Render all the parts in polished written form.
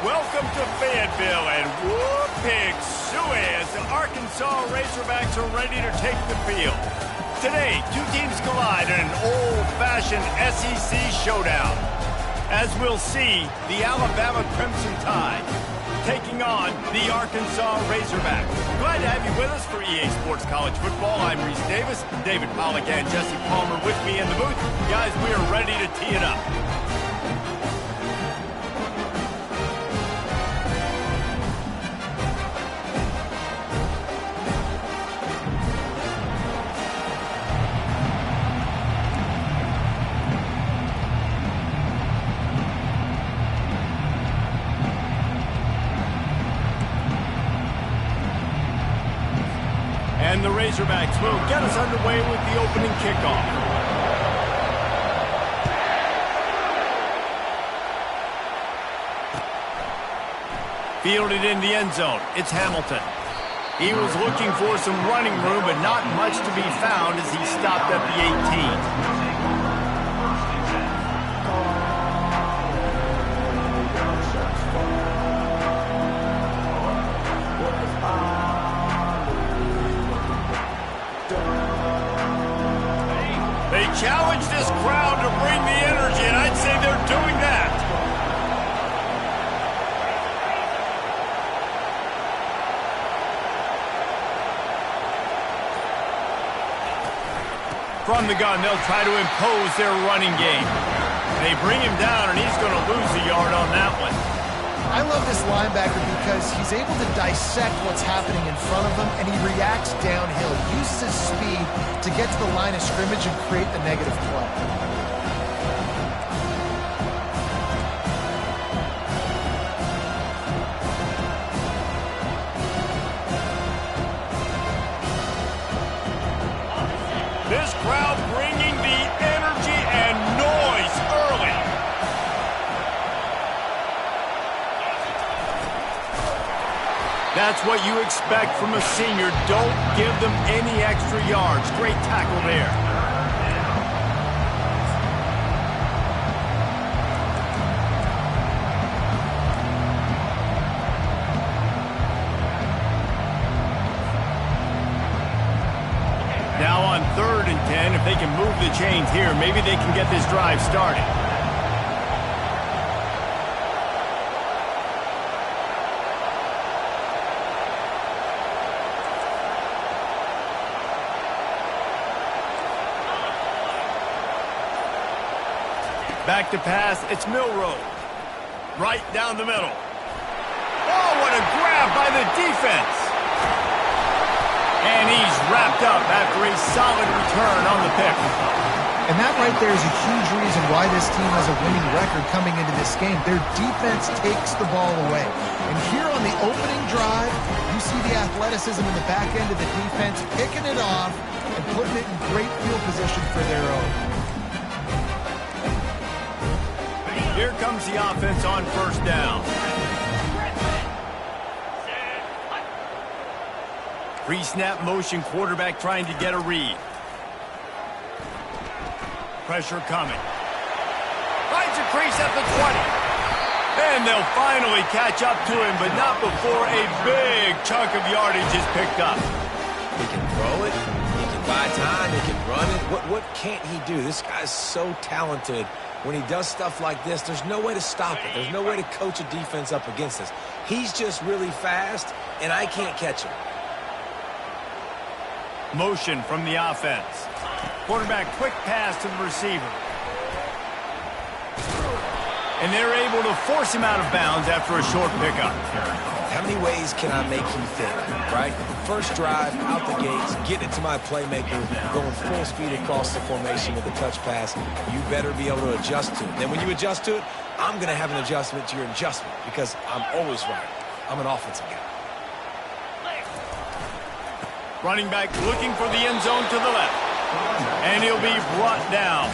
Welcome to Fayetteville, and whoop pig suey as the Arkansas Razorbacks are ready to take the field. Today, two teams collide in an old-fashioned SEC showdown. As we'll see, the Alabama Crimson Tide taking on the Arkansas Razorbacks. Glad to have you with us for EA Sports College Football. I'm Reese Davis, David Pollack and Jesse Palmer with me in the booth. Guys, we are ready to tee it up. And the Razorbacks will get us underway with the opening kickoff. Fielded in the end zone, it's Hamilton. He was looking for some running room, but not much to be found as he stopped at the 18. Challenge this crowd to bring the energy, and I'd say they're doing that. From the gun, they'll try to impose their running game. They bring him down, and he's going to lose a yard on that one. I love this linebacker because he's able to dissect what's happening in front of him, and he reacts downhill, uses his speed to get to the line of scrimmage and create the negative play. This crowd bringing the energy and noise early. That's what you expect from a senior. Don't give them any extra yards. Great tackle there. Now on 3rd and 10, if they can move the chains here, maybe they can get this drive started. Back to pass, it's Milroe. Right down the middle. Oh, what a grab by the defense. And he's wrapped up after a solid return on the pick. And that right there is a huge reason why this team has a winning record coming into this game. Their defense takes the ball away. And here on the opening drive, you see the athleticism in the back end of the defense, picking it off and putting it in great field position for their own. Here comes the offense on 1st down. Pre-snap motion, quarterback trying to get a read. Pressure coming. Finds a crease at the 20. And they'll finally catch up to him, but not before a big chunk of yardage is picked up. He can throw it, he can buy time, he can run it. What can't he do? This guy's so talented. When he does stuff like this, there's no way to stop it. There's no way to coach a defense up against this. He's just really fast, and I can't catch him. Motion from the offense. Quarterback quick pass to the receiver. And they're able to force him out of bounds after a short pickup. How many ways can I make you think, right? First drive, out the gates, getting it to my playmaker, going full speed across the formation with a touch pass. You better be able to adjust to it. Then when you adjust to it, I'm going to have an adjustment to your adjustment because I'm always right. I'm an offensive guy. Running back looking for the end zone to the left. And he'll be brought down.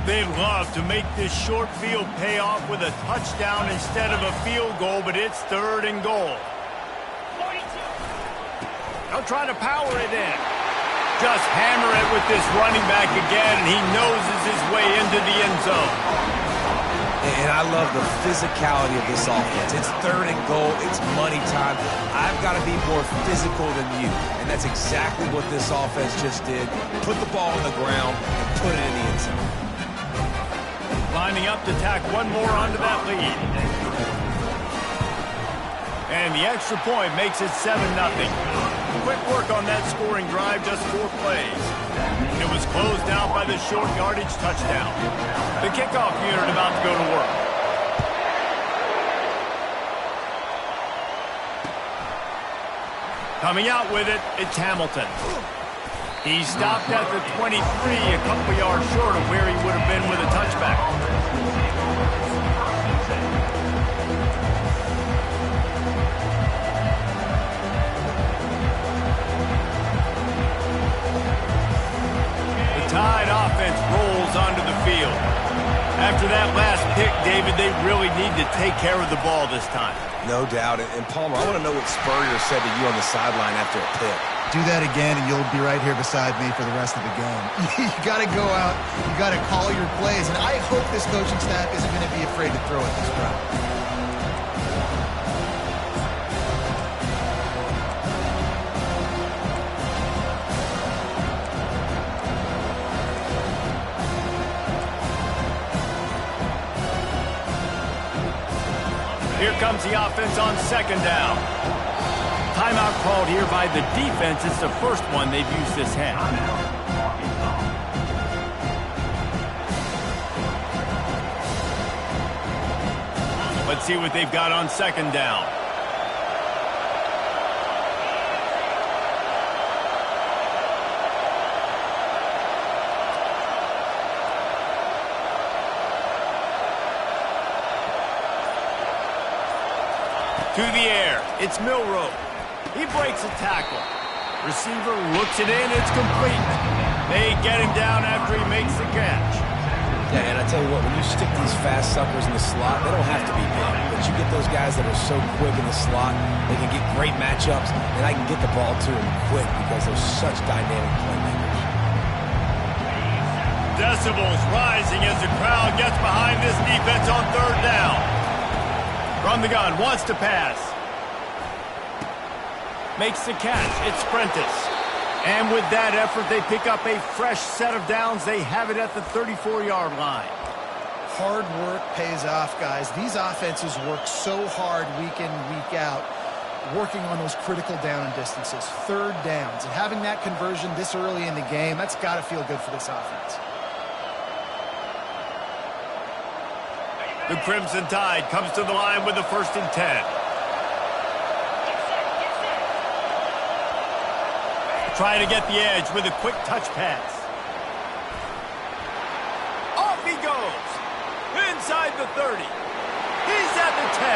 They'd love to make this short field pay off with a touchdown instead of a field goal, but it's 3rd and goal. They'll try to power it in. Just hammer it with this running back again, and he noses his way into the end zone. And I love the physicality of this offense. It's 3rd and goal. It's money time. I've got to be more physical than you. And that's exactly what this offense just did. Put the ball on the ground and put it in the end zone. Lining up to tack one more onto that lead. And the extra point makes it 7-0. Quick work on that scoring drive, just 4 plays. And it was closed out by the short yardage touchdown. The kickoff unit about to go to work. Coming out with it, it's Hamilton. He stopped at the 23, a couple yards short of where he would have been with a touchback. Tide offense rolls onto the field. After that last pick, David, they really need to take care of the ball this time. No doubt. And Palmer, I want to know what Spurrier said to you on the sideline after a pick. Do that again, and you'll be right here beside me for the rest of the game. You got to go out. You got to call your plays. And I hope this coaching staff isn't going to be afraid to throw it this route. Here comes the offense on 2nd down. Timeout called here by the defense. It's the first one they've used this half. Let's see what they've got on 2nd down. To the air, it's Milroe. He breaks a tackle. Receiver looks it in, it's complete. They get him down after he makes the catch. Yeah, and I tell you what, when you stick these fast suckers in the slot, they don't have to be big. But you get those guys that are so quick in the slot, they can get great matchups, and I can get the ball to them quick because they're such dynamic playmakers. Decibels rising as the crowd gets behind this defense on 3rd down. From the gun, wants to pass. Makes the catch. It's Prentice. And with that effort, they pick up a fresh set of downs. They have it at the 34-yard line. Hard work pays off, guys. These offenses work so hard week in, week out, working on those critical down and distances, 3rd downs. And having that conversion this early in the game, that's got to feel good for this offense. The Crimson Tide comes to the line with the 1st and 10. Trying to get the edge with a quick touch pass. Off he goes. Inside the 30. He's at the 10.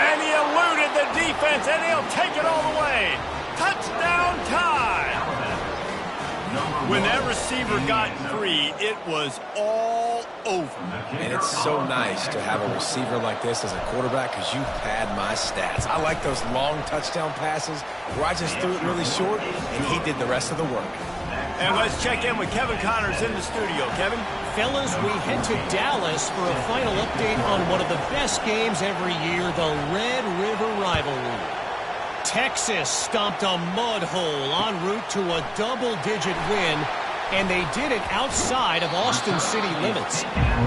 And he eluded the defense, and he'll take it all the way. Touchdown Tide. When that receiver got free, it was all over. And it's so nice to have a receiver like this as a quarterback because you pad my stats. I like those long touchdown passes where I just threw it really short and he did the rest of the work. And let's check in with Kevin Connors in the studio. Kevin? Fellas, we head to Dallas for a final update on one of the best games every year, the Red River Rivalry. Texas stomped a mud hole en route to a double-digit win, and they did it outside of Austin city limits.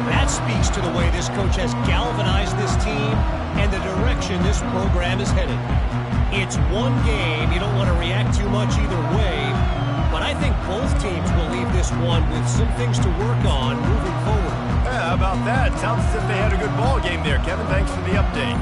That speaks to the way this coach has galvanized this team and the direction this program is headed. It's one game. You don't want to react too much either way, but I think both teams will leave this one with some things to work on moving forward. Yeah, how about that? Sounds as if they had a good ball game there. Kevin, thanks for the update.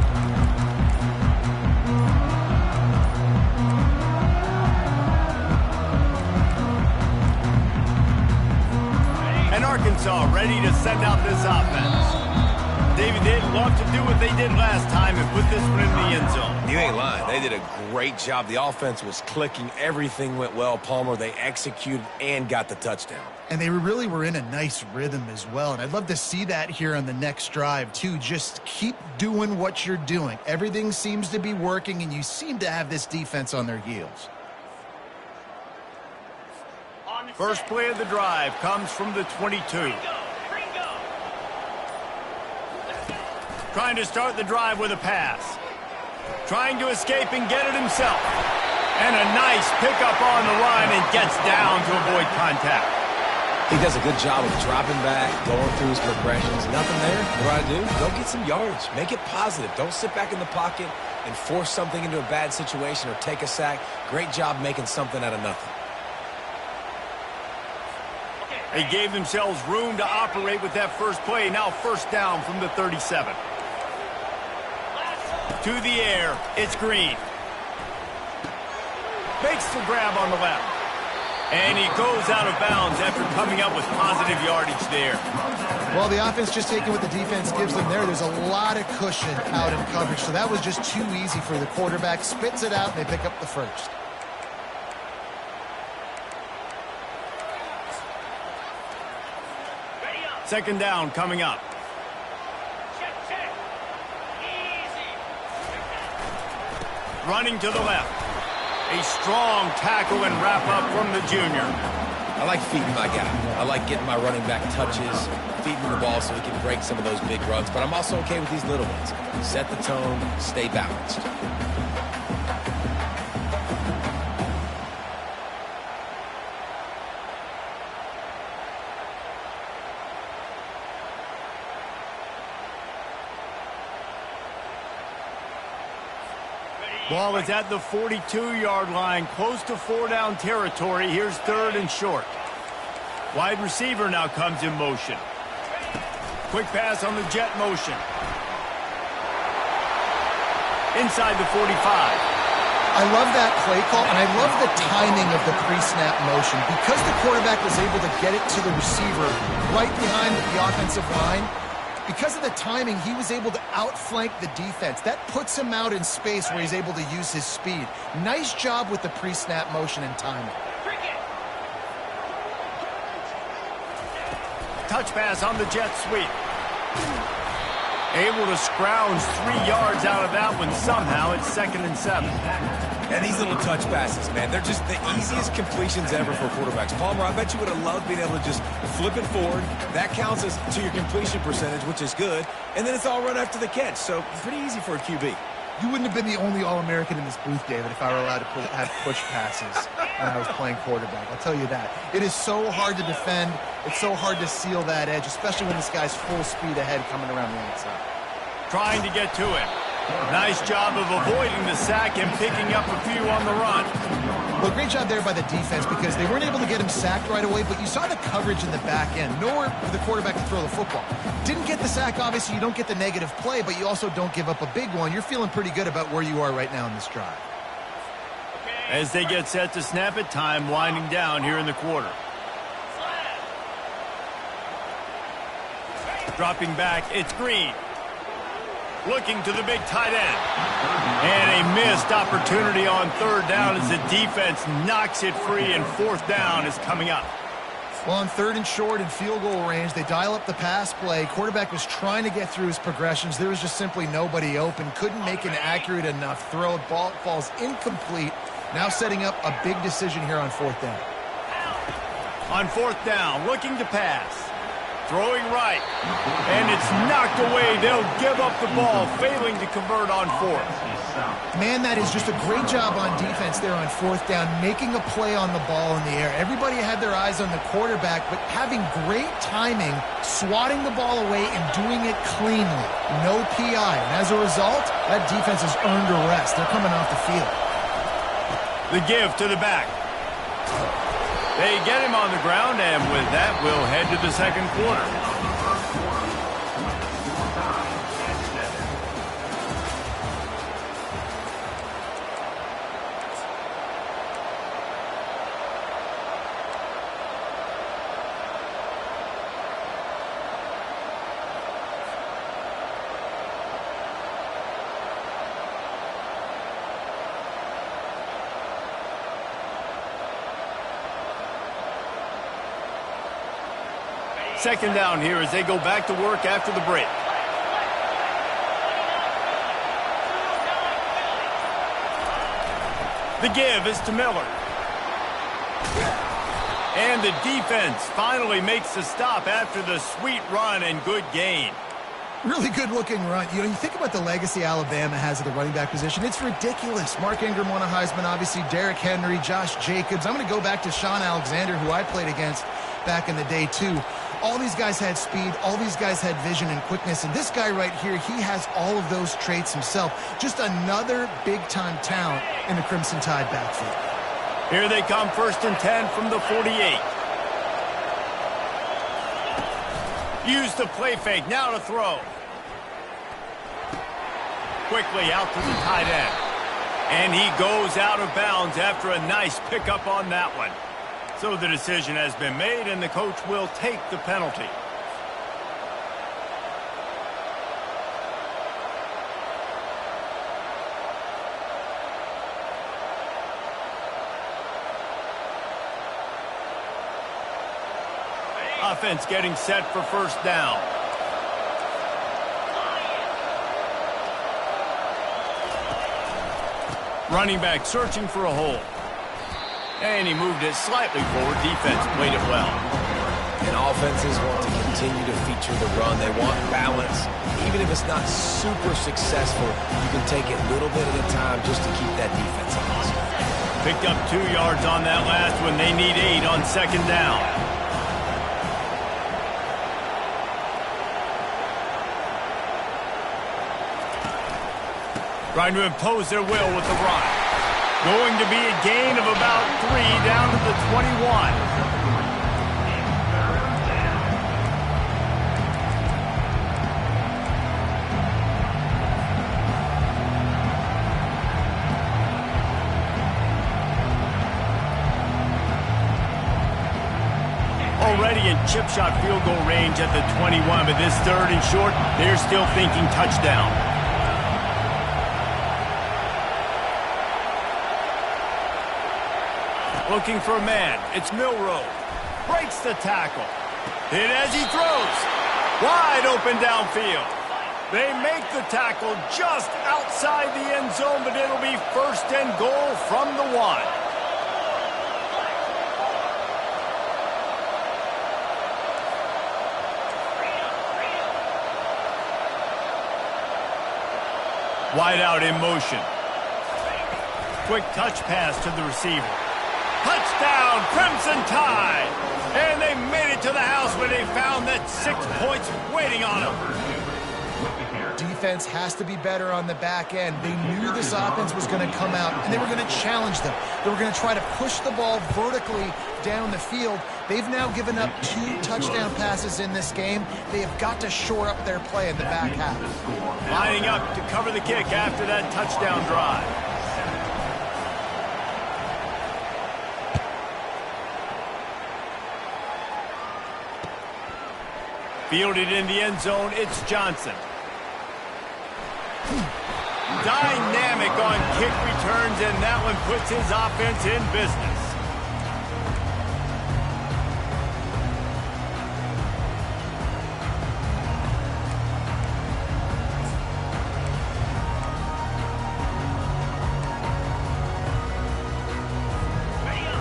And Arkansas ready to send out this offense. David, they'd love to do what they did last time and put this one in the end zone. You ain't lying. They did a great job. The offense was clicking. Everything went well. Palmer, they executed and got the touchdown. And they really were in a nice rhythm as well. And I'd love to see that here on the next drive, too. Just keep doing what you're doing. Everything seems to be working, and you seem to have this defense on their heels. First play of the drive comes from the 22. Trying to start the drive with a pass. Trying to escape and get it himself. And a nice pickup on the run and gets down to avoid contact. He does a good job of dropping back, going through his progressions. Nothing there. What do? Go get some yardage. Make it positive. Don't sit back in the pocket and force something into a bad situation or take a sack. Great job making something out of nothing. They gave themselves room to operate with that first play. Now first down from the 37. To the air, it's Green. Makes the grab on the left. And he goes out of bounds after coming up with positive yardage there. Well, the offense just taking what the defense gives them there. There's a lot of cushion out in coverage, so that was just too easy for the quarterback. Spits it out, and they pick up the first. Second down coming up. Running to the left. A strong tackle and wrap up from the junior. I like feeding my guy. I like getting my running back touches, feeding the ball so he can break some of those big runs. But I'm also okay with these little ones. Set the tone, stay balanced. Ball is at the 42-yard line, close to four-down territory. Here's third and short. Wide receiver now comes in motion. Quick pass on the jet motion. Inside the 45. I love that play call, and I love the timing of the pre-snap motion. Because the quarterback was able to get it to the receiver right behind the offensive line, because of the timing, he was able to outflank the defense. That puts him out in space where he's able to use his speed. Nice job with the pre-snap motion and timing. Touch pass on the jet sweep. Able to scrounge 3 yards out of that one somehow. It's 2nd and 7. And these little touch passes, man, they're just the easiest completions ever for quarterbacks. Palmer, I bet you would have loved being able to just flip it forward. That counts as to your completion percentage, which is good. And then it's all run after the catch. So pretty easy for a QB. You wouldn't have been the only All-American in this booth, David, if I were allowed to have push passes when I was playing quarterback. I'll tell you that. It is so hard to defend. It's so hard to seal that edge, especially when this guy's full speed ahead coming around the outside. Trying to get to it. Nice job of avoiding the sack and picking up a few on the run. Well, great job there by the defense because they weren't able to get him sacked right away, but you saw the coverage in the back end. Nowhere for the quarterback to throw the football. Didn't get the sack, obviously. You don't get the negative play, but you also don't give up a big one. You're feeling pretty good about where you are right now in this drive. As they get set to snap it, time winding down here in the quarter. Dropping back, it's Green. Looking to the big tight end. And a missed opportunity on third down as the defense knocks it free, and fourth down is coming up. Well, on third and short and field goal range, they dial up the pass play. Quarterback was trying to get through his progressions. There was just simply nobody open. Couldn't make an accurate enough throw. Ball falls incomplete. Now setting up a big decision here on fourth down. On fourth down, looking to pass. Throwing right, and it's knocked away. They'll give up the ball, failing to convert on fourth. Man, that is just a great job on defense there on fourth down, making a play on the ball in the air. Everybody had their eyes on the quarterback, but having great timing, swatting the ball away and doing it cleanly. No PI, and as a result, that defense has earned a rest. They're coming off the field. The give to the back. They get him on the ground, and with that, we'll head to the second quarter. Second down here as they go back to work after the break. The give is to Miller. And the defense finally makes the stop after the sweet run and good gain. Really good-looking run. You think about the legacy Alabama has at the running back position. It's ridiculous. Mark Ingram won a Heisman, obviously Derrick Henry, Josh Jacobs. I'm going to go back to Sean Alexander, who I played against back in the day, too. All these guys had speed. All these guys had vision and quickness. And this guy right here, he has all of those traits himself. Just another big-time talent in the Crimson Tide backfield. Here they come, 1st and 10 from the 48. Use the play fake, now to throw. Quickly out to the tight end. And he goes out of bounds after a nice pickup on that one. So the decision has been made, and the coach will take the penalty. Offense getting set for 1st down. Running back searching for a hole. And he moved it slightly forward. Defense played it well. And offenses want to continue to feature the run. They want balance. Even if it's not super successful, you can take it little bit at a time just to keep that defense honest. Picked up 2 yards on that last one. They need 8 on 2nd down. Trying to impose their will with the run. Going to be a gain of about 3 down to the 21. Already in chip shot field goal range at the 21, but this 3rd and short, they're still thinking touchdown. Looking for a man. It's Milroe. Breaks the tackle. Hit as he throws. Wide open downfield. They make the tackle just outside the end zone, but it'll be 1st and goal from the 1. Wide out in motion. Quick touch pass to the receiver. Touchdown, Crimson Tide! And they made it to the house where they found that 6 points waiting on them. Defense has to be better on the back end. They knew this offense was going to come out, and they were going to challenge them. They were going to try to push the ball vertically down the field. They've now given up 2 touchdown passes in this game. They have got to shore up their play in the back half. Lining up to cover the kick after that touchdown drive. Fielded in the end zone, it's Johnson. Dynamic on kick returns, and that one puts his offense in business.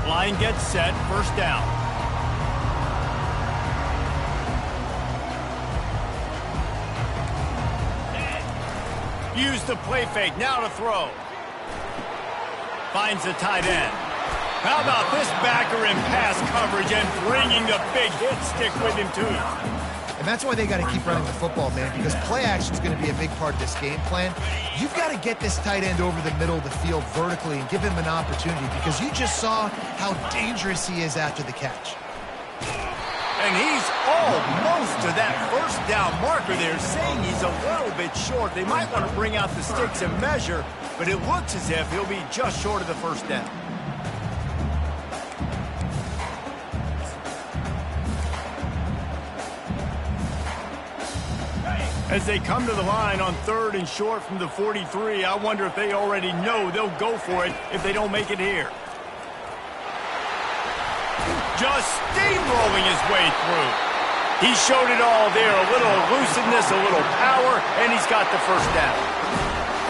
Line gets set, 1st down. Use the play fake, now to throw. Finds the tight end. How about this backer in pass coverage and bringing the big hit stick with him too? And that's why they got to keep running the football, man, because play action is going to be a big part of this game plan. You've got to get this tight end over the middle of the field vertically and give him an opportunity, because you just saw how dangerous he is after the catch. And he's almost to that 1st down marker there, saying he's a little bit short. They might want to bring out the sticks and measure, but it looks as if he'll be just short of the 1st down. As they come to the line on 3rd and short from the 43, I wonder if they already know they'll go for it if they don't make it here. Just steamrolling his way through. He showed it all there, a little elusiveness, a little power, and he's got the 1st down.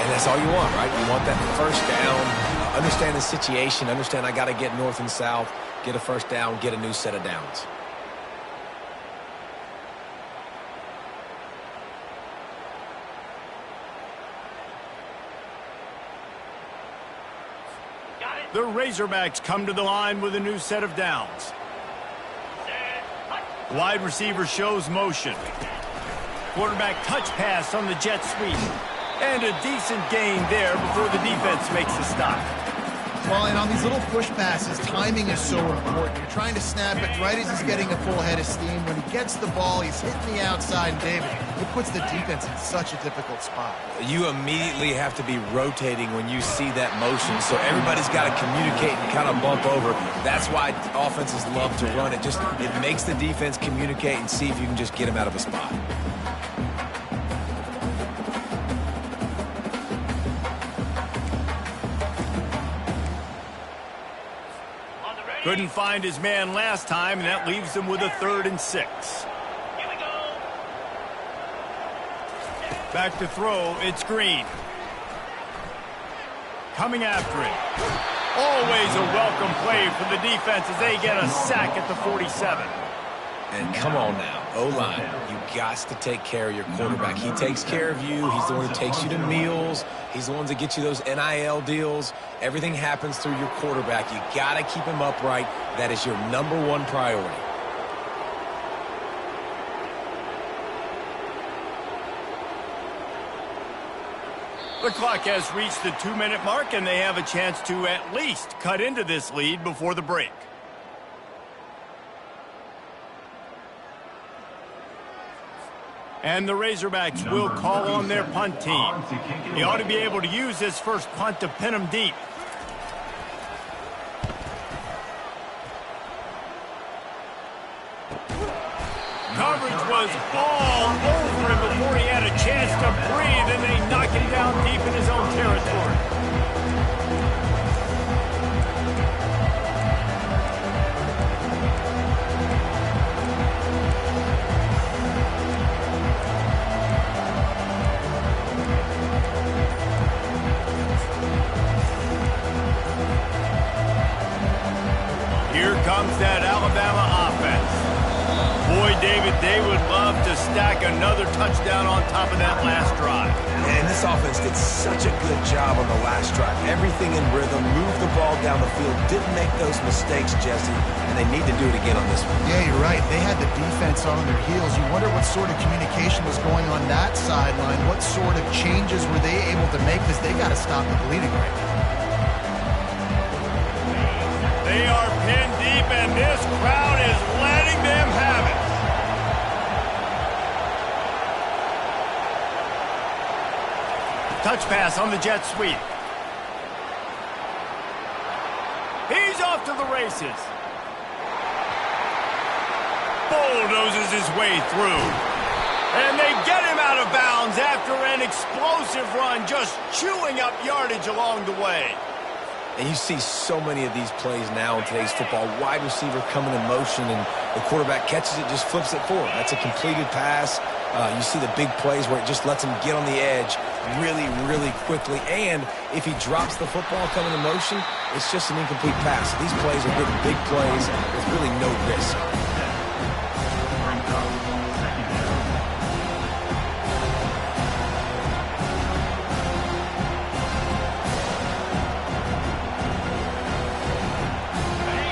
And that's all you want, right? You want that 1st down. Understand the situation. Understand I got to get north and south. get a first down, get a new set of downs. The Razorbacks come to the line with a new set of downs. Wide receiver shows motion. Quarterback touch pass on the jet sweep. And a decent gain there before the defense makes a stop. Well, and on these little push passes, timing is so important. You're trying to snap it right as he's getting a full head of steam. When he gets the ball, he's hitting the outside, and David, it puts the defense in such a difficult spot. You immediately have to be rotating when you see that motion, so everybody's got to communicate and kind of bump over. That's why offenses love to run it. It makes the defense communicate and see if you can just get him out of a spot. Couldn't find his man last time, and that leaves him with a 3rd and 6. Back to throw, it's Green. Coming after him. Always a welcome play for the defense as they get a sack at the 47. And come on now, O-line, you got to take care of your quarterback. He takes care of you. He's the one who takes you to meals. He's the one that gets you those NIL deals. Everything happens through your quarterback. You got to keep him upright. That is your #1 priority. The clock has reached the 2-minute mark, and they have a chance to at least cut into this lead before the break. And the Razorbacks will call on their punt team. He ought to be able to use his first punt to pin him deep. Coverage was all over him before he had a chance to breathe, and they knock him down deep in his own territory. Here comes that Alabama offense. Boy, David, they would love to stack another touchdown on top of that last drive. And this offense did such a good job on the last drive. Everything in rhythm, moved the ball down the field, didn't make those mistakes, Jesse, and they need to do it again on this one. Yeah, you're right. They had the defense on their heels. You wonder what sort of communication was going on that sideline. What sort of changes were they able to make, because they got to stop the bleeding right now. They are pinned deep, and this crowd is letting them have it. Touch pass on the jet sweep. He's off to the races. Bulldozes his way through. And they get him out of bounds after an explosive run, just chewing up yardage along the way. And you see so many of these plays now in today's football. Wide receiver coming in motion, and the quarterback catches it, just flips it forward. That's a completed pass. You see the big plays where it just lets him get on the edge really, really quickly. And if he drops the football coming in motion, it's just an incomplete pass. So these plays are getting big plays with really no risk.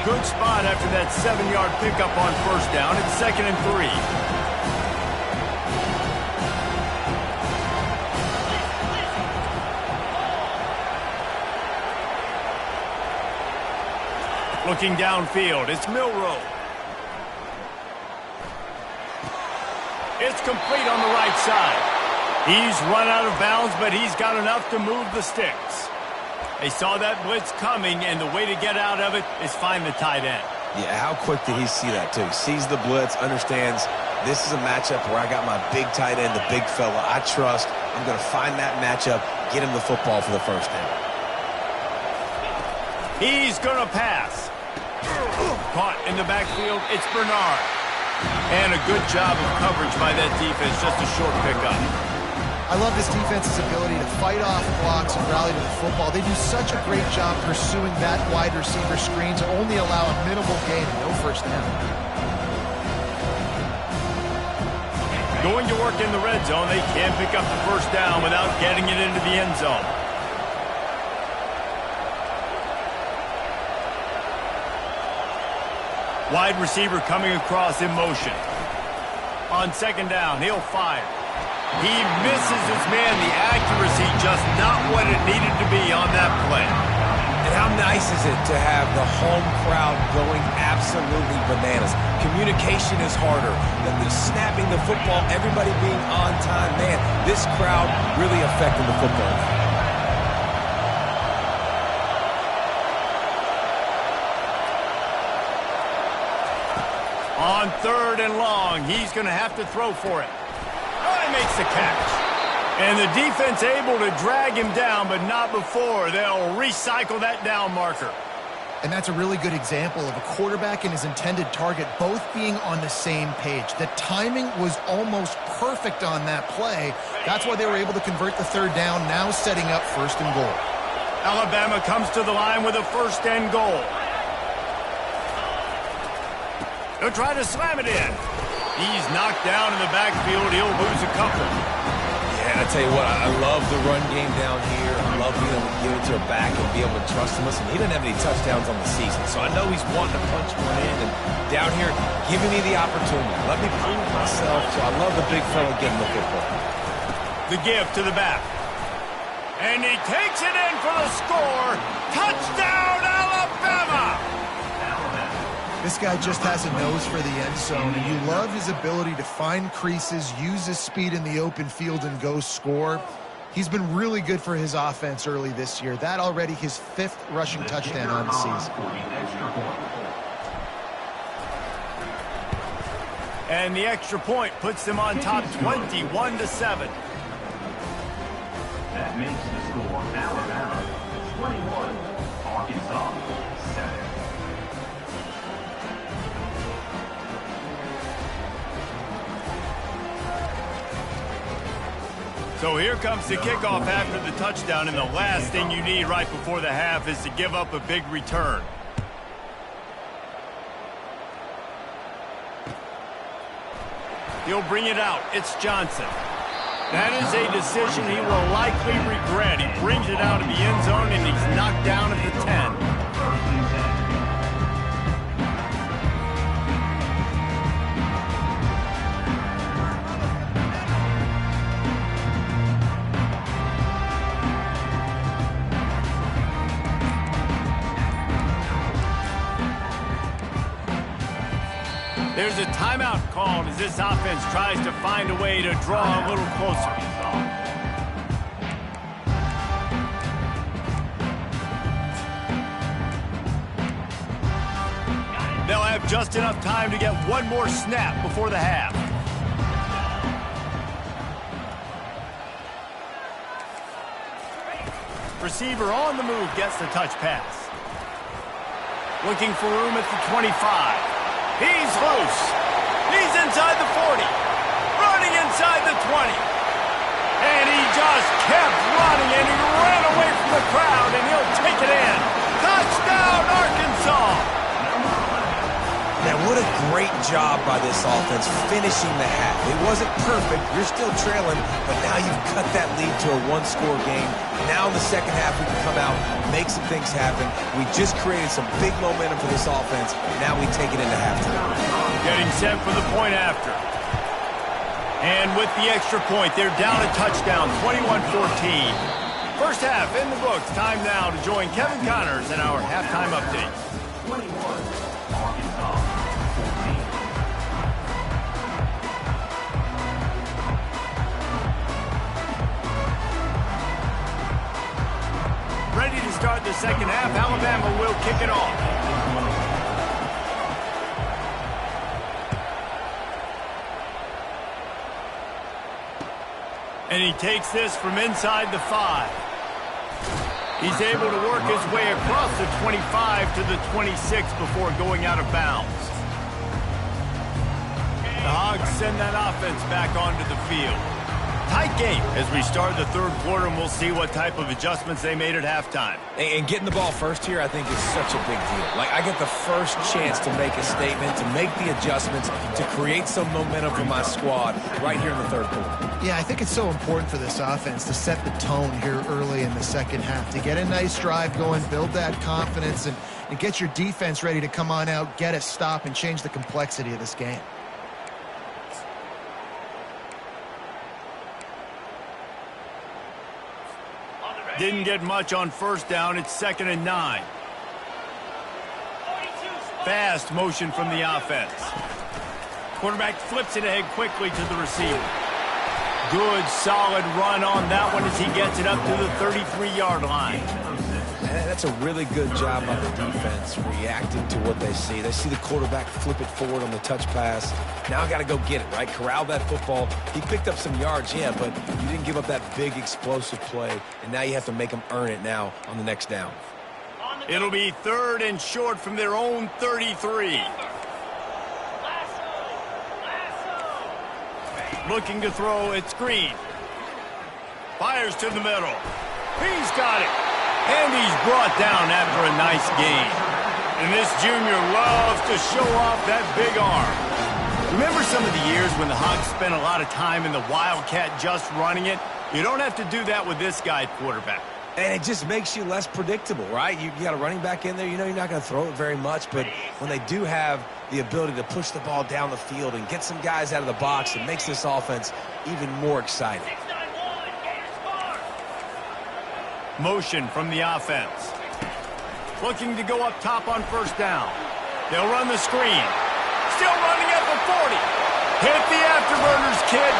Good spot after that 7-yard pickup on first down. It's 2nd and 3. Looking downfield, it's Milroe. It's complete on the right side. He's run out of bounds, but he's got enough to move the sticks. They saw that blitz coming, and the way to get out of it is find the tight end. Yeah, how quick did he see that, too? Sees the blitz, understands this is a matchup where I got my big tight end, the big fella I trust. I'm going to find that matchup, get him the football for the first down. He's going to pass. Caught in the backfield, it's Bernard. And a good job of coverage by that defense, just a short pickup. I love this defense's ability to fight off blocks and rally to the football. They do such a great job pursuing that wide receiver screen to only allow a minimal gain and no first down. Going to work in the red zone, they can't pick up the first down without getting it into the end zone. Wide receiver coming across in motion. On second down, he'll fire. He misses his man. The accuracy just not what it needed to be on that play. And how nice is it to have the home crowd going absolutely bananas? Communication is harder than the snapping the football, everybody being on time. Man, this crowd really affecting the football. On third and long, he's going to have to throw for it. Oh, he makes the catch. And the defense able to drag him down, but not before. They'll recycle that down marker. And that's a really good example of a quarterback and his intended target both being on the same page. The timing was almost perfect on that play. That's why they were able to convert the third down, now setting up first and goal. Alabama comes to the line with a first and goal. They'll try to slam it in. He's knocked down in the backfield. He'll lose a couple. Yeah, I tell you what, I love the run game down here. I love being able to give it to a back and be able to trust him. Listen, he didn't have any touchdowns on the season, so I know he's wanting to punch one in. And down here, giving me the opportunity. Let me prove myself, so I love the big fella getting the football. The give to the back. And he takes it in for the score. Touchdown, Alabama! This guy just has a nose for the end zone, and you love his ability to find creases, use his speed in the open field, and go score. He's been really good for his offense early this year. That already his 5th rushing touchdown on the season. And the extra point puts them on top 21-7. That makes the score Alabama 21, Arkansas 7. So here comes the kickoff after the touchdown, and the last thing you need right before the half is to give up a big return. He'll bring it out. It's Johnson. That is a decision he will likely regret. He brings it out of the end zone, and he's knocked down at the 10. There's a timeout called as this offense tries to find a way to draw a little closer. They'll have just enough time to get one more snap before the half. Receiver on the move gets the touch pass. Looking for room at the 25. He's loose. He's inside the 40. Running inside the 20. And he just kept running, and he ran away from the crowd, and he'll take it in. Touchdown, Arkansas! Man, what a great job by this offense finishing the half. It wasn't perfect. You're still trailing, but now you've cut that lead to a one-score game. Now in the second half, we can come out, make some things happen. We just created some big momentum for this offense. Now we take it into halftime. Getting set for the point after. And with the extra point, they're down a touchdown, 21-14. First half in the books. Time now to join Kevin Connors in our halftime update. 21, Arkansas 14. Ready to start the second half. Alabama will kick it off. And he takes this from inside the 5. He's able to work his way across the 25 to the 26 before going out of bounds. The Hogs send that offense back onto the field. Tight game as we start the third quarter, and we'll see what type of adjustments they made at halftime. And getting the ball first here, I think, is such a big deal. Like, I get the first chance to make a statement, to make the adjustments, to create some momentum for my squad right here in the third quarter. Yeah, I think it's so important for this offense to set the tone here early in the second half, to get a nice drive going, build that confidence, and get your defense ready to come on out, get a stop, and change the complexity of this game. Didn't get much on first down. It's 2nd and 9. Fast motion from the offense. Quarterback flips it ahead quickly to the receiver. Good, solid run on that one as he gets it up to the 33-yard line. That's a really good job by the defense reacting to what they see. They see the quarterback flip it forward on the touch pass. Now I got to go get it, right? Corral that football. He picked up some yards, yeah, but you didn't give up that big explosive play, and now you have to make them earn it now on the next down. It'll be 3rd and short from their own 33. Looking to throw, it's Green. Fires to the middle. He's got it. And he's brought down after a nice gain. And this junior loves to show off that big arm. Remember some of the years when the Hogs spent a lot of time in the Wildcat just running it? You don't have to do that with this guy at quarterback. And it just makes you less predictable, right? You got a running back in there. You know you're not going to throw it very much, but when they do have the ability to push the ball down the field and get some guys out of the box, it makes this offense even more exciting. Motion from the offense. Looking to go up top on first down. They'll run the screen. Still running at the 40. Hit the afterburners, kid.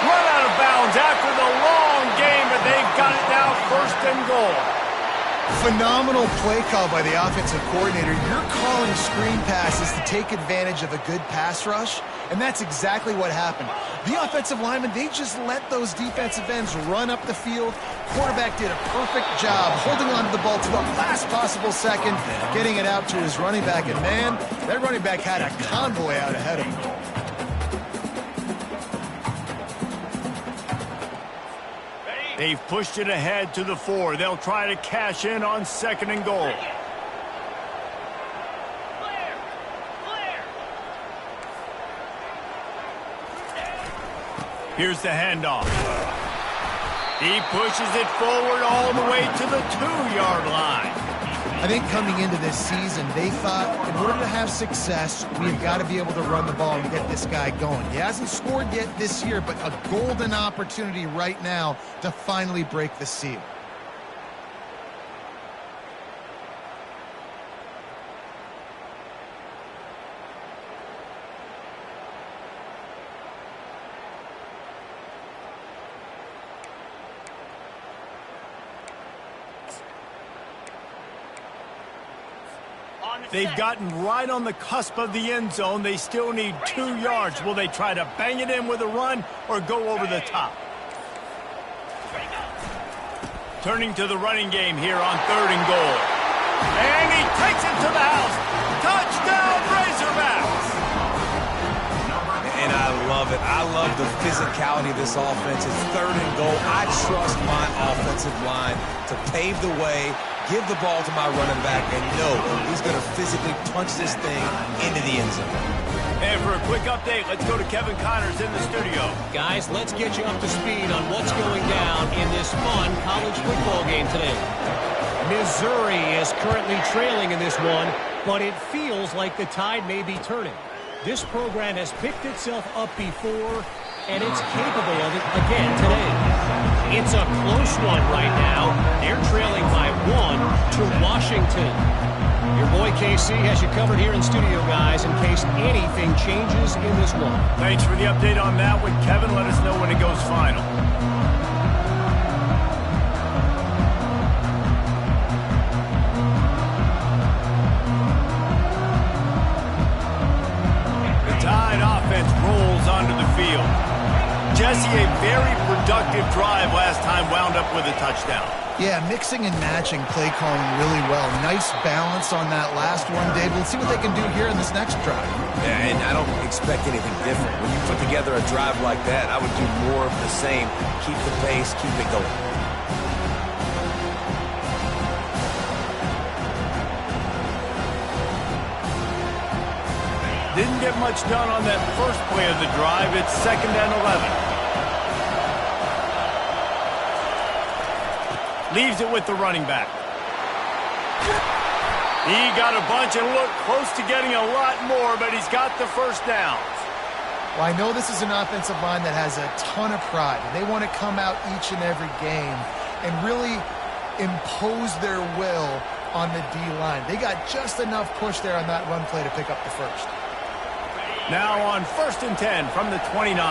Run out of bounds after the long game, but they've got it now 1st and goal. Phenomenal play call by the offensive coordinator. You're calling screen passes to take advantage of a good pass rush, and that's exactly what happened. The offensive linemen, they just let those defensive ends run up the field. Quarterback did a perfect job holding on to the ball to the last possible second, getting it out to his running back, and man, that running back had a convoy out ahead of him. They've pushed it ahead to the 4. They'll try to cash in on 2nd and goal. Here's the handoff. He pushes it forward all the way to the 2-yard line. I think coming into this season, they thought in order to have success, we've got to be able to run the ball and get this guy going. He hasn't scored yet this year, but a golden opportunity right now to finally break the seal. They've gotten right on the cusp of the end zone. They still need 2 yards. Will they try to bang it in with a run or go over the top? Turning to the running game here on 3rd and goal. And he takes it to the house. Touchdown, Razorbacks! And I love it. I love the physicality of this offense. It's 3rd and goal. I trust my offensive line to pave the way, give the ball to my running back, and know he's going to physically punch this thing into the end zone. And for a quick update, let's go to Kevin Connors in the studio. Guys, let's get you up to speed on what's going down in this fun college football game today. Missouri is currently trailing in this one, but it feels like the tide may be turning. This program has picked itself up before, and it's capable of it again today. It's a close one right now. They're trailing by 1 to Washington. Your boy KC has you covered here in studio, guys, in case anything changes in this one. Thanks for the update on that one, Kevin. Let us know when it goes final. The Tide offense rolls onto the field. Jesse, a very productive drive last time wound up with a touchdown. Yeah, mixing and matching play calling really well. Nice balance on that last one, Dave. Let's see what they can do here in this next drive. Yeah, and I don't expect anything different. When you put together a drive like that, I would do more of the same. Keep the pace, keep it going. Didn't get much done on that first play of the drive. It's 2nd and 11. Leaves it with the running back. He got a bunch and looked close to getting a lot more, but he's got the first down. Well, I know this is an offensive line that has a ton of pride. They want to come out each and every game and really impose their will on the D-line. They got just enough push there on that run play to pick up the first. Now on 1st and 10 from the 29.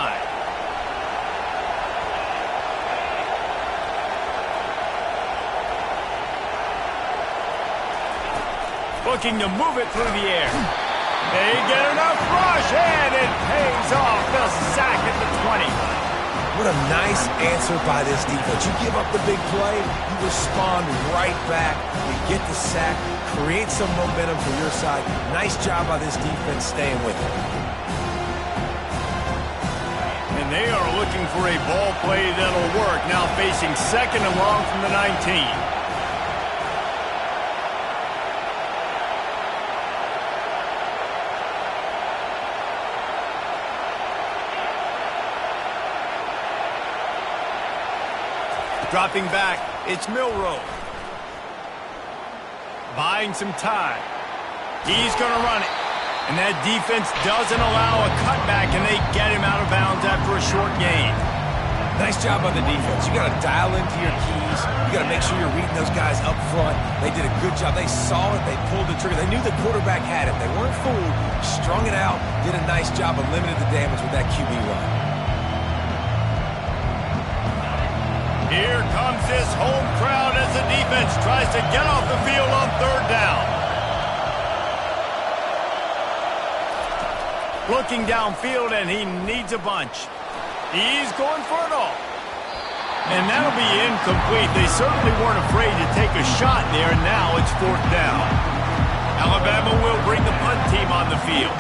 Looking to move it through the air. They get enough rush, and it pays off. The sack at the 20. What a nice answer by this defense. You give up the big play, you respond right back. You get the sack, create some momentum for your side. Nice job by this defense staying with it. And they are looking for a ball play that'll work. Now facing 2nd and long from the 19. Dropping back, it's Milroe. Buying some time. He's going to run it. And that defense doesn't allow a cutback, and they get him out of bounds after a short gain. Nice job on the defense. You got to dial into your keys. You got to make sure you're reading those guys up front. They did a good job. They saw it. They pulled the trigger. They knew the quarterback had it. They weren't fooled. Strung it out. Did a nice job of limiting the damage with that QB run. Here comes this home crowd as the defense tries to get off the field on 3rd down. Looking downfield, and he needs a bunch. He's going for it all. And that'll be incomplete. They certainly weren't afraid to take a shot there, and now it's 4th down. Alabama will bring the punt team on the field.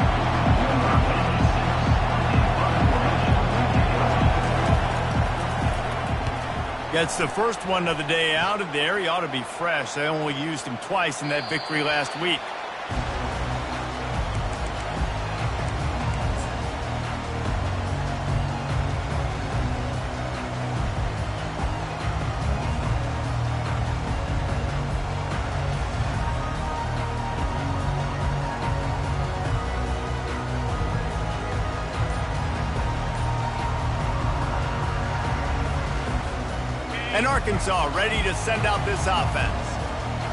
Gets the first one of the day out of there. He ought to be fresh. They only used him twice in that victory last week. And Arkansas ready to send out this offense.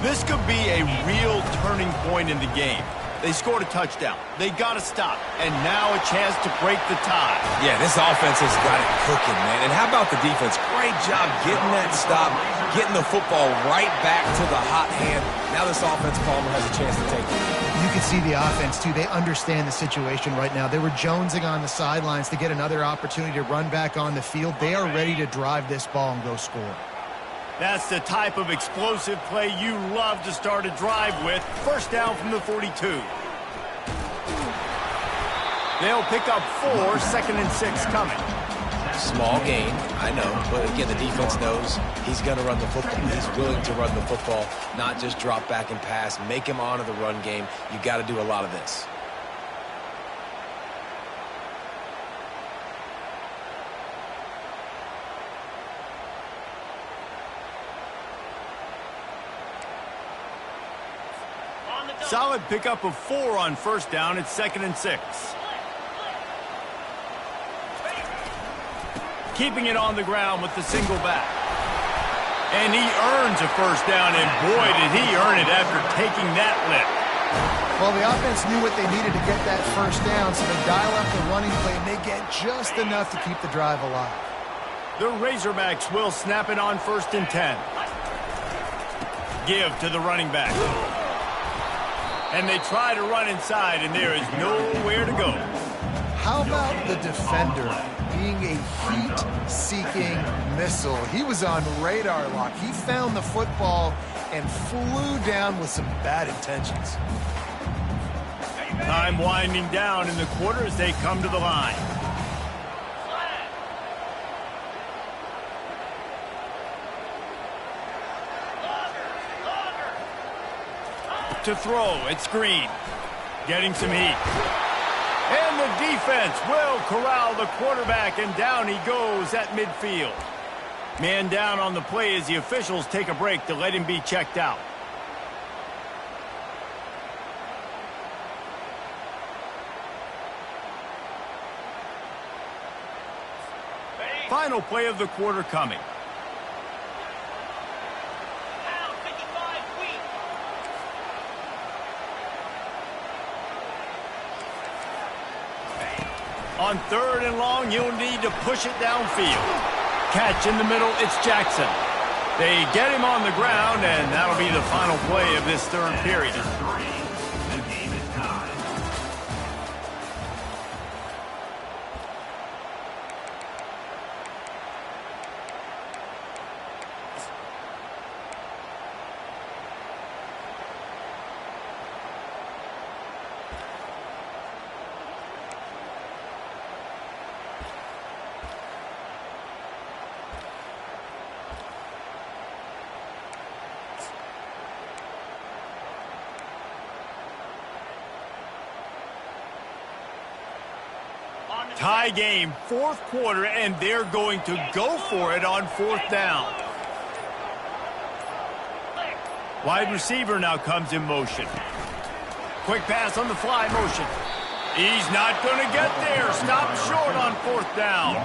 This could be a real turning point in the game. They scored a touchdown. They got to stop. And now a chance to break the tie. Yeah, this offense has got it cooking, man. And how about the defense? Great job getting that stop, getting the football right back to the hot hand. Now this offense, Palmer, has a chance to take it. You can see the offense, too. They understand the situation right now. They were jonesing on the sidelines to get another opportunity to run back on the field. They are ready to drive this ball and go score. That's the type of explosive play you love to start a drive with. 1st down from the 42. They'll pick up 4, 2nd and 6 coming. Small gain, I know, but again, the defense knows he's going to run the football. He's willing to run the football, not just drop back and pass, make him honor the run game. You got to do a lot of this. Solid pickup of 4 on 1st down. It's 2nd and 6. Keeping it on the ground with the single back. And he earns a 1st down, and boy, did he earn it after taking that lift. Well, the offense knew what they needed to get that 1st down, so they dial up the running play, and they get just enough to keep the drive alive. The Razorbacks will snap it on 1st and 10. Give to the running back. And they try to run inside, and there is nowhere to go. How about the defender being a heat-seeking missile? He was on radar lock. He found the football and flew down with some bad intentions. Time winding down in the quarter as they come to the line. To throw, it's Green. Getting some heat. And the defense will corral the quarterback, and down he goes at midfield. Man down on the play as the officials take a break to let him be checked out. Final play of the quarter coming. On 3rd and long, you'll need to push it downfield. Catch in the middle, it's Jackson. They get him on the ground, and that'll be the final play of this 3rd period. The game is tied. Tie game, 4th quarter, and they're going to go for it on 4th down. Wide receiver now comes in motion. Quick pass on the fly motion. He's not going to get there. Stop short on 4th down.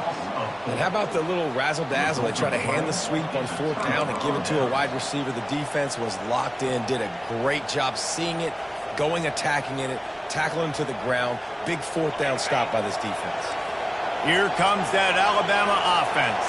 And how about the little razzle-dazzle? They try to hand the sweep on 4th down and give it to a wide receiver. The defense was locked in, did a great job seeing it, going, attacking in it, tackling to the ground. Big 4th down stop by this defense. Here comes that Alabama offense.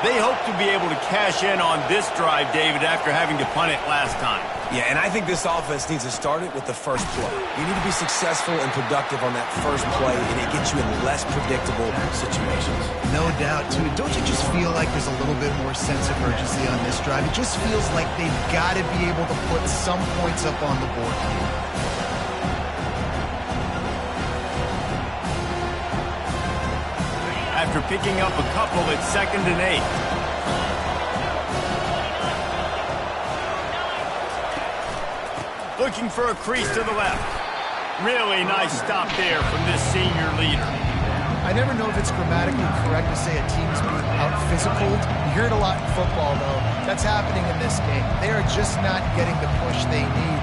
They hope to be able to cash in on this drive, David, after having to punt it last time. Yeah, and I think this offense needs to start it with the first play. You need to be successful and productive on that first play, and it gets you in less predictable situations. No doubt, too. Don't you just feel like there's a little bit more sense of urgency on this drive? It just feels like they've got to be able to put some points up on the board. After picking up a couple, it's 2nd and 8. Looking for a crease to the left. Really nice stop there from this senior leader. I never know if it's grammatically correct to say a team's being out-physicaled. You hear it a lot in football, though. That's happening in this game. They are just not getting the push they need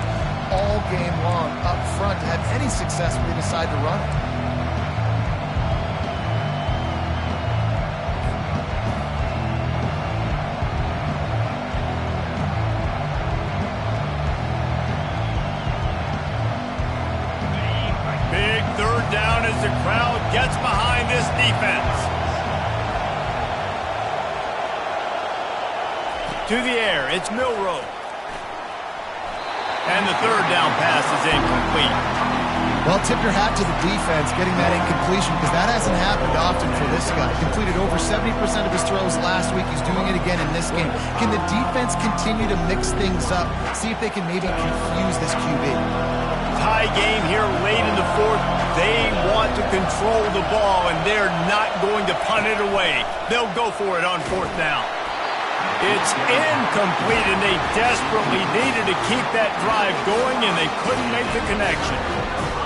all game long up front to have any success when they decide to run it. Down as the crowd gets behind this defense. To the air, it's Milroe. And the 3rd down pass is incomplete. Well, tip your hat to the defense getting that incompletion, because that hasn't happened often for this guy. Completed over 70% of his throws last week. He's doing it again in this game. Can the defense continue to mix things up, see if they can maybe confuse this QB? Tie game here late in the 4th. They want to control the ball, and they're not going to punt it away. They'll go for it on 4th down. It's incomplete, and they desperately needed to keep that drive going, and they couldn't make the connection.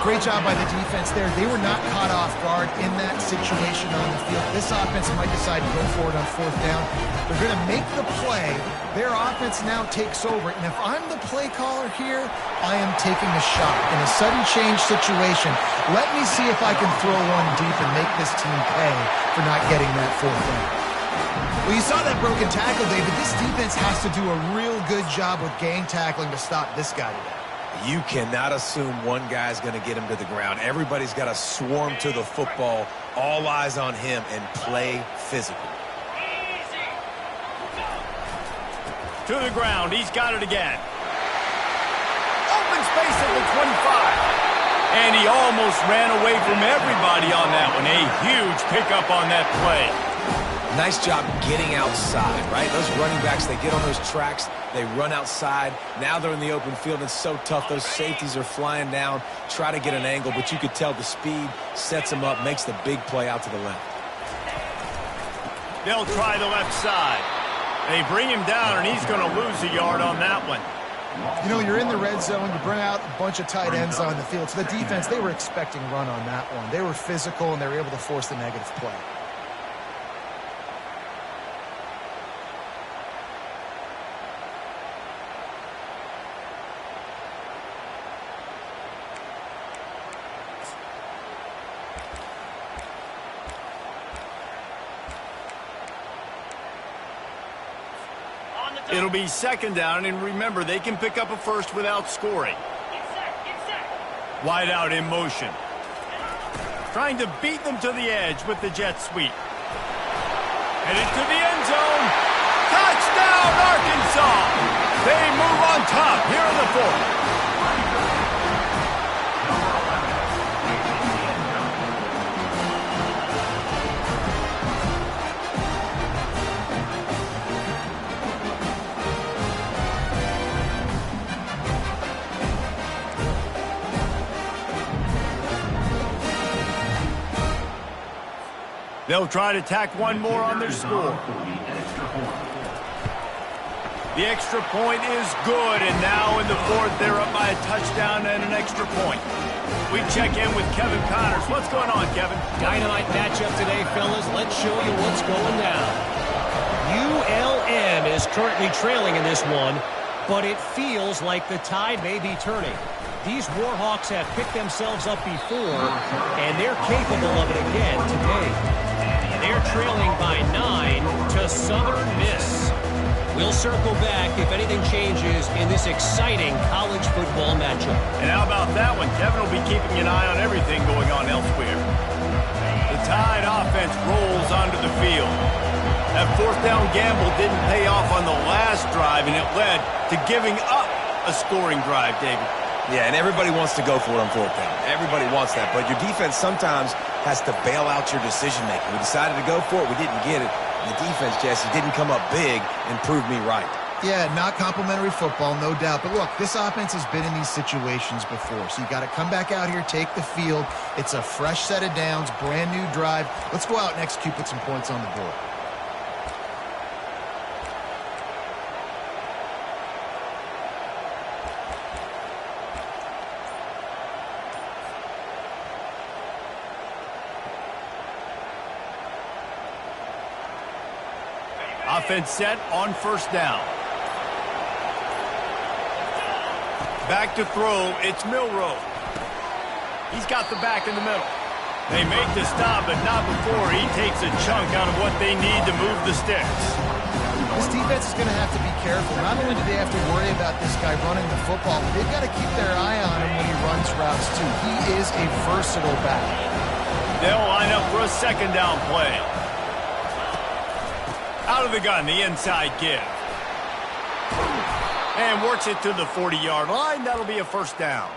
Great job by the defense there. They were not caught off guard in that situation on the field. This offense might decide to go for it on 4th down. They're going to make the play. Their offense now takes over. And if I'm the play caller here, I am taking a shot. In a sudden change situation, let me see if I can throw one deep and make this team pay for not getting that 4th down. Well, you saw that broken tackle, David. This defense has to do a real good job with gang tackling to stop this guy today. You cannot assume one guy's going to get him to the ground. Everybody's got to swarm to the football, all eyes on him, and play physical. To the ground, he's got it again. Open space at the 25. And he almost ran away from everybody on that one. A huge pickup on that play. Nice job getting outside, right? Those running backs, they get on those tracks, they run outside. Now they're in the open field. It's so tough. Those safeties are flying down, try to get an angle, but you could tell the speed sets him up, makes the big play out to the left. They'll try the left side. They bring him down, and he's going to lose a yard on that one. You know, you're in the red zone. You bring out a bunch of tight ends on the field. So the defense, they were expecting run on that one. They were physical, and they were able to force the negative play. It'll be second down, and remember, they can pick up a first without scoring. Wide out in motion. Trying to beat them to the edge with the jet sweep. Headed to the end zone. Touchdown, Arkansas! They move on top here in the fourth. They'll try to tack one more on their score. The extra point is good, and now in the fourth, they're up by a touchdown and an extra point. We check in with Kevin Connors. What's going on, Kevin? Dynamite matchup today, fellas. Let's show you what's going down. ULM is currently trailing in this one, but it feels like the tide may be turning. These Warhawks have picked themselves up before, and they're capable of it again today. They're trailing by 9 to Southern Miss. We'll circle back if anything changes in this exciting college football matchup. And how about that one? Kevin will be keeping an eye on everything going on elsewhere. The Tide offense rolls onto the field. That fourth down gamble didn't pay off on the last drive, and it led to giving up a scoring drive, David. Yeah, and everybody wants to go for it on fourth down. Everybody wants that, but your defense sometimes has to bail out your decision-making. We decided to go for it. We didn't get it. The defense, Jesse, didn't come up big and prove me right. Yeah, not complimentary football, no doubt. But look, this offense has been in these situations before. So you got to come back out here, take the field. It's a fresh set of downs, brand new drive. Let's go out and execute, put some points on the board. Offense set on first down. Back to throw, it's Milroe. He's got the back in the middle. They make the stop, but not before he takes a chunk out of what they need to move the sticks. This defense is going to have to be careful. Not only do they have to worry about this guy running the football, but they've got to keep their eye on him when he runs routes, too. He is a versatile back. They'll line up for a second down play. Out of the gun, the inside give. And works it to the 40-yard line. That'll be a first down.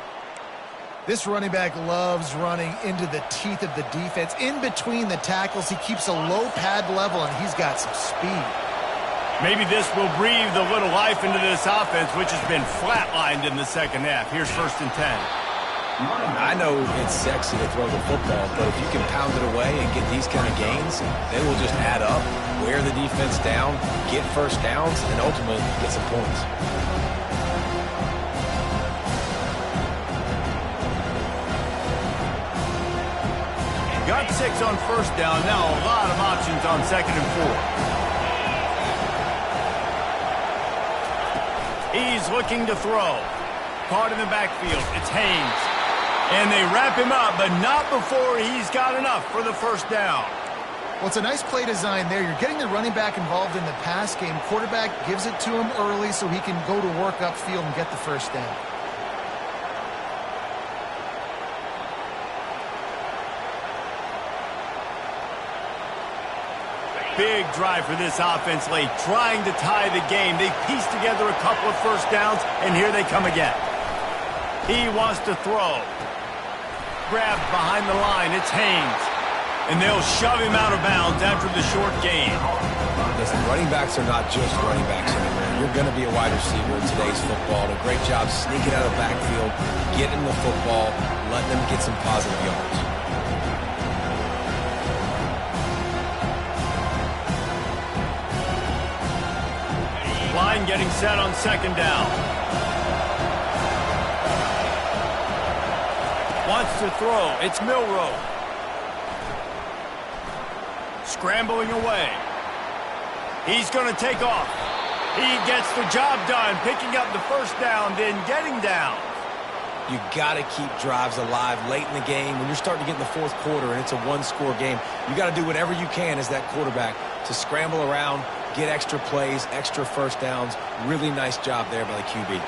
This running back loves running into the teeth of the defense. In between the tackles, he keeps a low pad level, and he's got some speed. Maybe this will breathe a little life into this offense, which has been flatlined in the second half. Here's 1st and 10. I know it's sexy to throw the football, but if you can pound it away and get these kind of gains, they will just add up, wear the defense down, get first downs, and ultimately get some points. Got 6 on first down. Now a lot of options on 2nd and 4. He's looking to throw. Caught in the backfield. It's Haynes. And they wrap him up, but not before he's got enough for the first down. Well, it's a nice play design there. You're getting the running back involved in the pass game. Quarterback gives it to him early so he can go to work upfield and get the first down. Big drive for this offense late, trying to tie the game. They pieced together a couple of first downs, and here they come again. He wants to throw. grabbed behind the line. It's Haynes. And they'll shove him out of bounds after the short gain. Listen, running backs are not just running backs anymore. You're going to be a wide receiver in today's football. A great job sneaking out of the backfield, getting the football, letting them get some positive yards. Line getting set on second down. Wants to throw. It's Milroe. Scrambling away. He's going to take off. He gets the job done, picking up the first down, then getting down. You got to keep drives alive late in the game. When you're starting to get in the fourth quarter and it's a one-score game, you got to do whatever you can as that quarterback to scramble around, get extra plays, extra first downs. Really nice job there by the QB.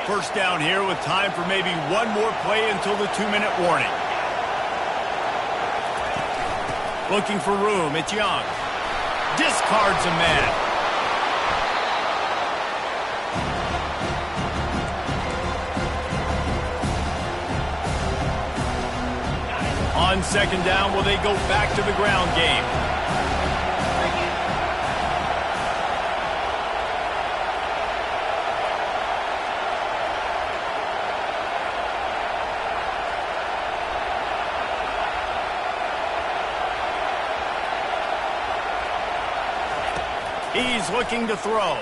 First down here with time for maybe one more play until the 2-minute warning. Looking for room. It's Young. Discards a man. On second down, will they go back to the ground game? He's looking to throw.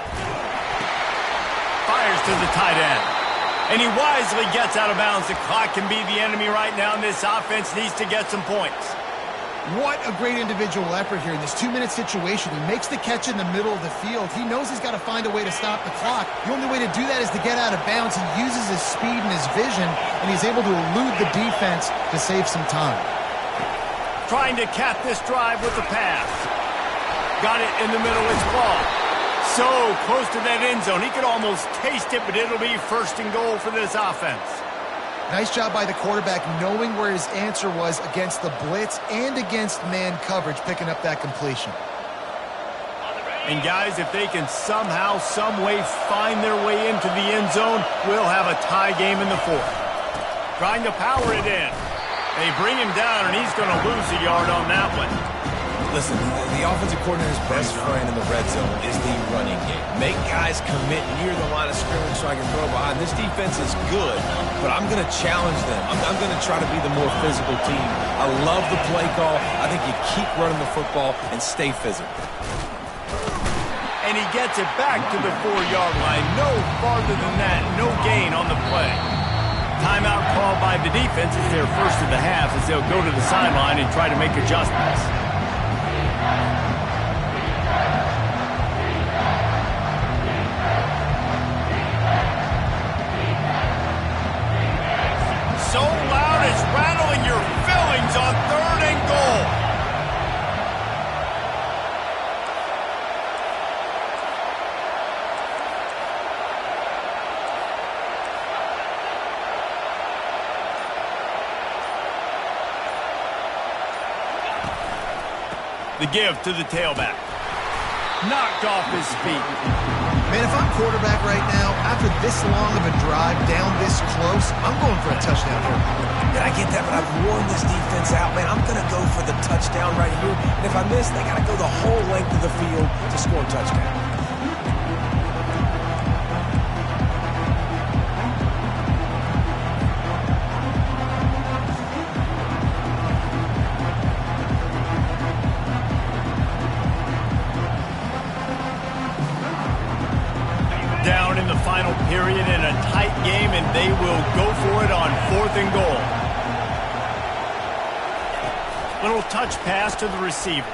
Fires to the tight end. And he wisely gets out of bounds. The clock can be the enemy right now, and this offense needs to get some points. What a great individual effort here in this 2-minute situation. He makes the catch in the middle of the field. He knows he's got to find a way to stop the clock. The only way to do that is to get out of bounds. He uses his speed and his vision, and he's able to elude the defense to save some time. Trying to cap this drive with the pass. Got it in the middle. It's ball. So close to that end zone. He could almost taste it, but it'll be first and goal for this offense. Nice job by the quarterback knowing where his answer was against the blitz and against man coverage, picking up that completion. And guys, if they can somehow, some way find their way into the end zone, we'll have a tie game in the fourth. Trying to power it in. They bring him down, and he's going to lose a yard on that one. Listen, the offensive coordinator's best friend in the red zone is the running game. Make guys commit near the line of scrimmage so I can throw behind. This defense is good, but I'm going to challenge them. I'm going to try to be the more physical team. I love the play call. I think you keep running the football and stay physical. And he gets it back to the 4-yard line. No farther than that. No gain on the play. Timeout called by the defense is their first of the half as they'll go to the sideline and try to make adjustments. So loud it's rattling your fillings on 3rd and goal. The give to the tailback. Knocked off his feet. Man, if I'm quarterback right now, after this long of a drive down this close, I'm going for a touchdown here. And I get that, but I've worn this defense out, man. I'm going to go for the touchdown right here. And if I miss, they got to go the whole length of the field to score a touchdown. Down in the final period in a tight game, and they will go for it on 4th and goal. Little touch pass to the receiver.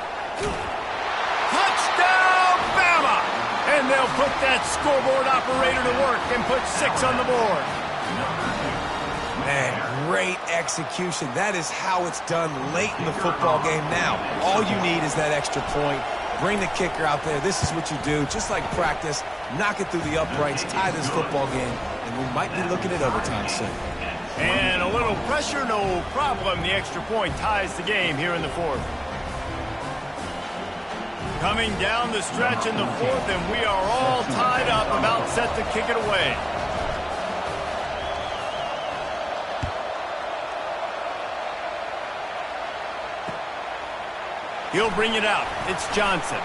Touchdown, Bama! And they'll put that scoreboard operator to work and put 6 on the board. Man, great execution. That is how it's done late in the football game. Now, all you need is that extra point. Bring the kicker out there. This is what you do. Just like practice, knock it through the uprights, tie this football game, and we might be looking at overtime soon. And a little pressure, no problem. The extra point ties the game here in the 4th. Coming down the stretch in the 4th, and we are all tied up, about set to kick it away. He'll bring it out. It's Johnson.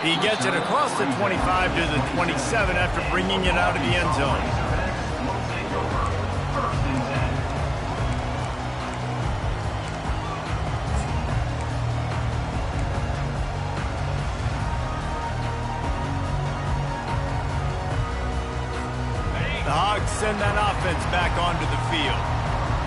He gets it across the 25 to the 27 after bringing it out of the end zone. The Hogs send that offense back onto the field.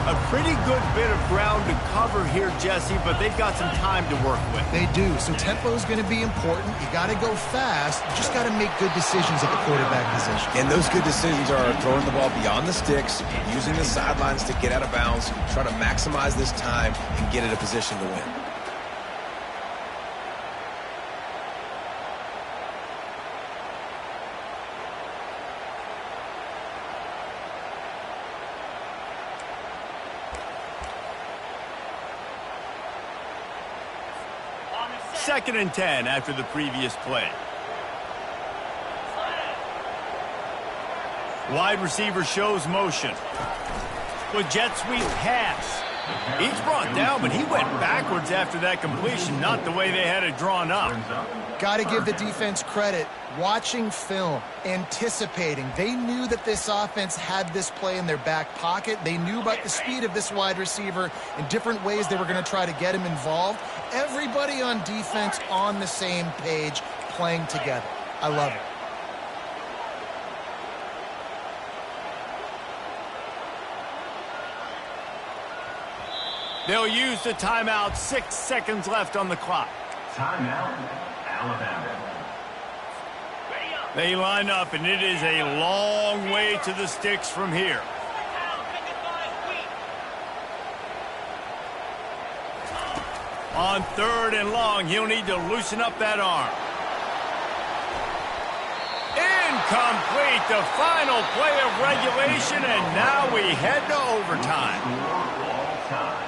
A pretty good bit of ground to cover here, Jesse, but they've got some time to work with. They do. So tempo is going to be important. You got to go fast. You just got to make good decisions at the quarterback position. And those good decisions are throwing the ball beyond the sticks, using the sidelines to get out of bounds, try to maximize this time and get in a position to win. Second and 10 after the previous play. Wide receiver shows motion. With jet sweep pass. He's brought down, but he went backwards after that completion, not the way they had it drawn up. Got to give the defense credit. Watching film, anticipating. They knew that this offense had this play in their back pocket. They knew about the speed of this wide receiver and different ways they were going to try to get him involved. Everybody on defense on the same page, playing together. I love it. They'll use the timeout. 6 seconds left on the clock. Timeout, Alabama. They line up, and it is a long way to the sticks from here. On 3rd and long, he'll need to loosen up that arm. Incomplete, the final play of regulation, and now we head to overtime. All time.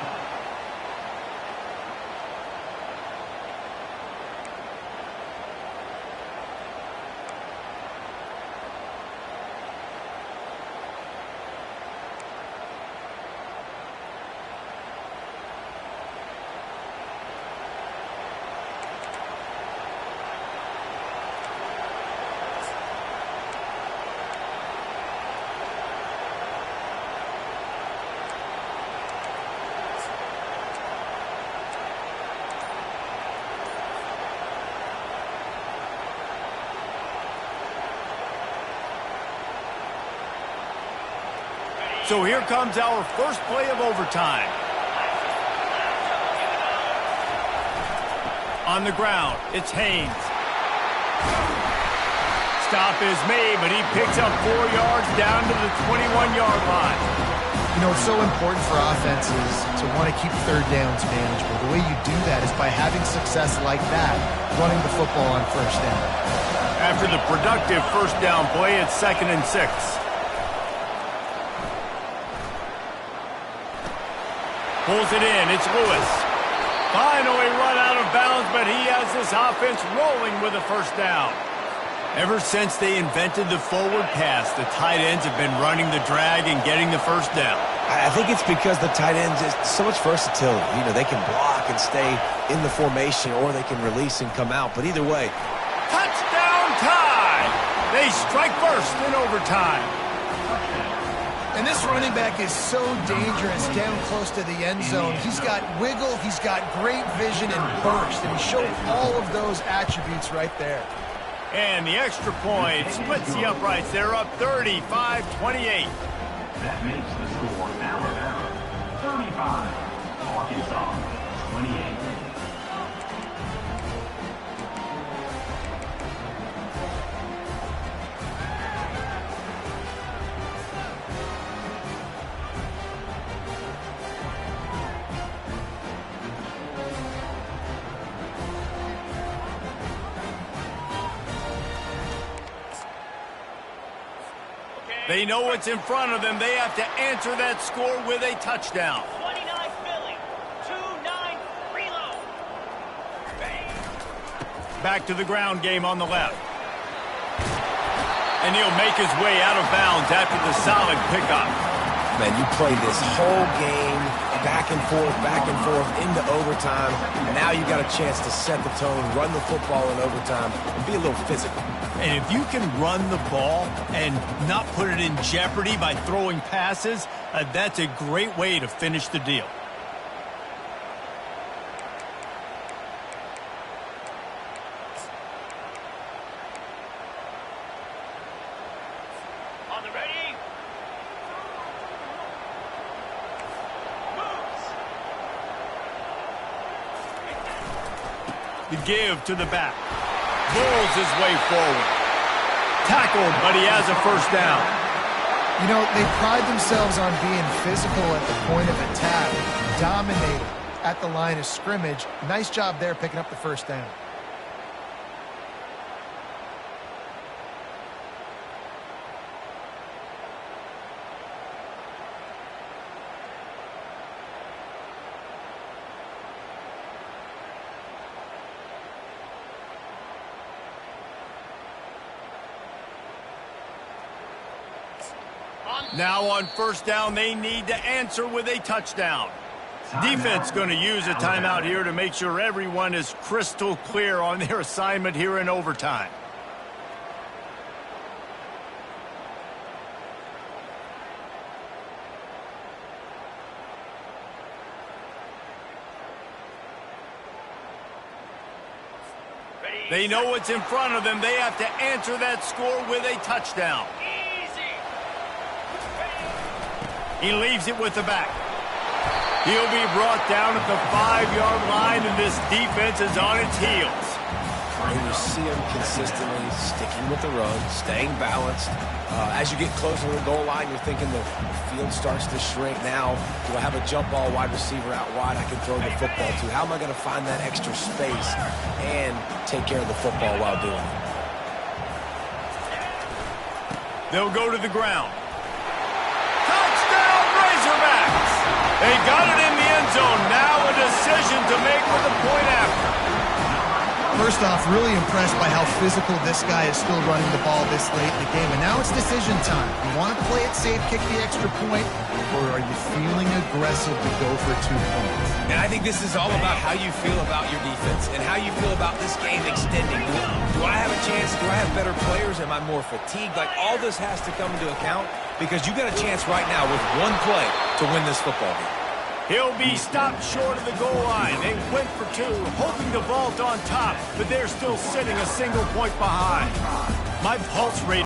So here comes our first play of overtime. On the ground, it's Haynes. Stop is made, but he picks up 4 yards down to the 21-yard line. You know, it's so important for offenses to want to keep third downs manageable. The way you do that is by having success like that, running the football on first down. After the productive first down play, it's 2nd and 6. Pulls it in. It's Lewis. Finally run out of bounds, but he has this offense rolling with a first down. Ever since they invented the forward pass, the tight ends have been running the drag and getting the first down. I think it's because the tight ends is so much versatility. You know, they can block and stay in the formation, or they can release and come out. But either way, touchdown tie! They strike first in overtime. And this running back is so dangerous down close to the end zone. He's got wiggle, he's got great vision and burst, and he showed all of those attributes right there. And the extra point splits the uprights. They're up 35-28. That makes the score Alabama 35, Arkansas 28. They know what's in front of them. They have to answer that score with a touchdown. 29 Philly, 2-9 reload. Back to the ground game on the left. And he'll make his way out of bounds after the solid pickup. Man, you play this whole game back and forth into overtime. Now you got a chance to set the tone, run the football in overtime, and be a little physical. And if you can run the ball and not put it in jeopardy by throwing passes, that's a great way to finish the deal. On the ready. The give to the back. Rolls his way forward. Tackled, but he has a first down. You know, they pride themselves on being physical at the point of attack, dominating at the line of scrimmage. Nice job there picking up the first down. Now on first down, they need to answer with a touchdown. Defense going to use a timeout here to make sure everyone is crystal clear on their assignment here in overtime. They know what's in front of them. They have to answer that score with a touchdown. He leaves it with the back. He'll be brought down at the 5-yard line, and this defense is on its heels. And you see him consistently sticking with the run, staying balanced. As you get closer to the goal line, you're thinking the field starts to shrink. Now, do I have a jump ball wide receiver out wide I can throw the football to? How am I going to find that extra space and take care of the football while doing it? They'll go to the ground. Touchdown, Razorbacks! They got it in the end zone. Now a decision to make with the point after. First off, really impressed by how physical this guy is still running the ball this late in the game. And now it's decision time. You want to play it safe, kick the extra point, or are you feeling aggressive to go for 2 points? And I think this is all about how you feel about your defense and how you feel about this game extending. Do I have a chance? Do I have better players? Am I more fatigued? Like, all this has to come into account because you got a chance right now with one play to win this football game. He'll be stopped short of the goal line. They went for 2, hoping to vault on top, but they're still sitting a single point behind. My pulse rate